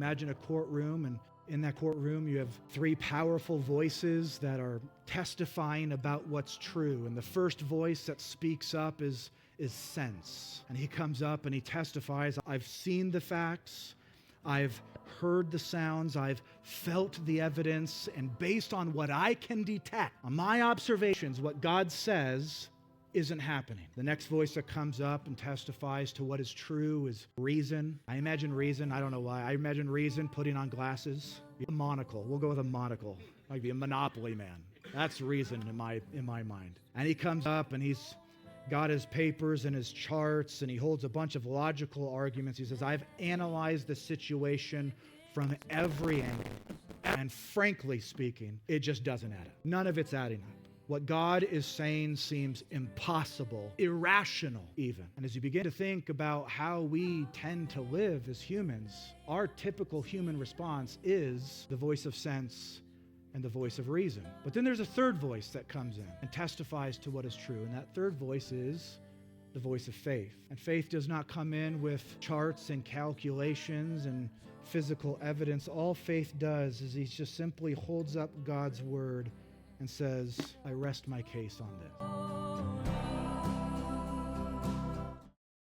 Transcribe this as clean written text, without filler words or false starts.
Imagine a courtroom, and in that courtroom you have three powerful voices that are testifying about what's true. And the first voice that speaks up is sense. And he comes up and he testifies, I've seen the facts, I've heard the sounds, I've felt the evidence, and based on what I can detect, on my observations, what God says isn't happening. The next voice that comes up and testifies to what is true is reason. I imagine reason, I don't know why, I imagine reason putting on glasses, a monocle. We'll go with a monocle. Like be a Monopoly man. That's reason in my mind. And he comes up and he's got his papers and his charts, and he holds a bunch of logical arguments. He says, I've analyzed the situation from every angle. And frankly speaking, it just doesn't add up. None of it's adding up. What God is saying seems impossible, irrational even. And as you begin to think about how we tend to live as humans, our typical human response is the voice of sense and the voice of reason. But then there's a third voice that comes in and testifies to what is true. And that third voice is the voice of faith. And faith does not come in with charts and calculations and physical evidence. All faith does is he just simply holds up God's word and says, I rest my case on this.